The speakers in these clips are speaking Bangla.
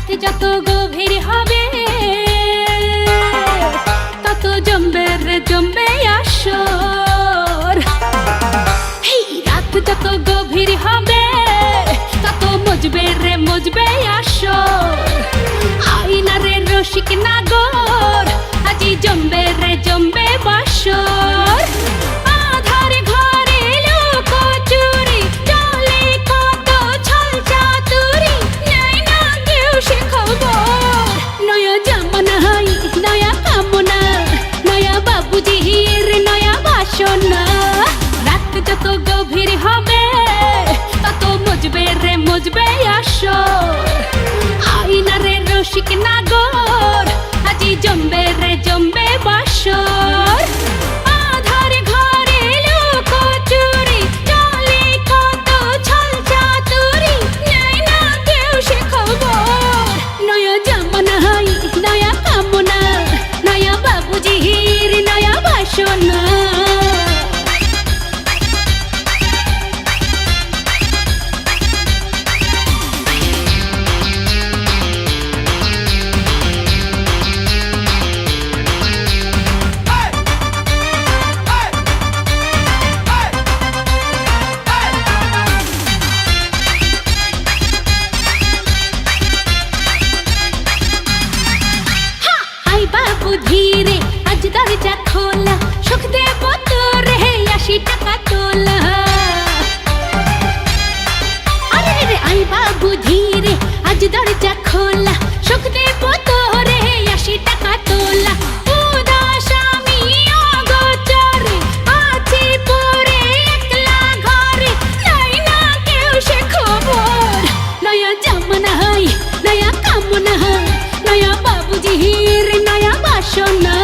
রাত যত গভীর হবে তত জমবে রে জমবে আসর। রাত যত গভীর হবে তত মজবে রে মজবে আসর। আইনা রে রসিক নাগর আজি জমবে রে জমবে বাসর। আধার ঘরে লোক চুরি চলে কত ছল চাতুরি, নেই না কেউ সে খবর। নয়া জামানা হাই নয়া কামনা, নয়া বাবুজির নয়া বাসনা। রাত যত গভীর হবে তত মজবে রে মজবে আসর। আইনা রে রসিক নাগর আজি জমবে রে জমবে বাসর। আধার ঘরে লোক চুরি চলে কত ছল চাতুরি, নেই না কেউ সে খবর। নয়া জামানা হাই নয়া কামনা, নয়া বাবুজির নয়া বাসনা। বাবু ধীরে আজ দরজা খোলা, সুখ দেব তোরে 80 টাকা তোলা। আরে রে আই বাবু ধীরে আজ দরজা খোলা, সুখ দেব তোরে 80 টাকা তোলা। উদাস আমি অগোচরে আছি পরে একলা ঘরে, নাই না কেউ সে খবর। নয়া জামানা হাই নয়া কামনা, নয়া বাবুজির নয়া বাসনা।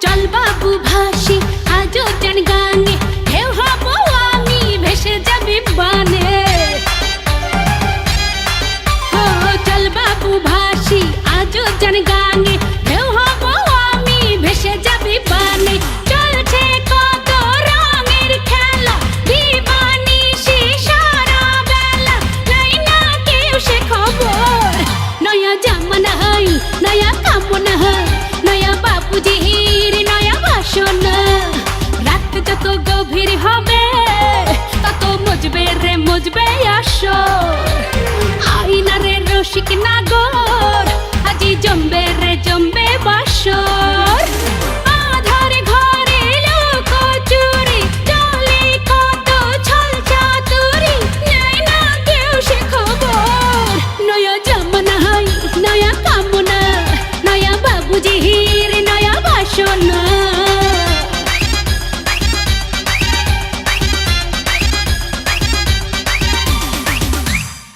চল বাবু ভাসি আজও জান গানে, ঢেউ হবো আমি ভেসে যাবি বানে। চল বাবু ভাসি আজও জান গানে, ঢেউ হবো আমি ভেসে যাবি বানে। চলছে কত রঙের খেলা, দিবানিশি সারা বেলা, নাই না কেউ সে খবর। নয়া জামানা হাই নয়া কামনা, নয়া বাবুজির নয়া বাসনা। রাত যত গভীর হবে তত মজবে রে মজবে আসর। আইনা রে রসিক নাগর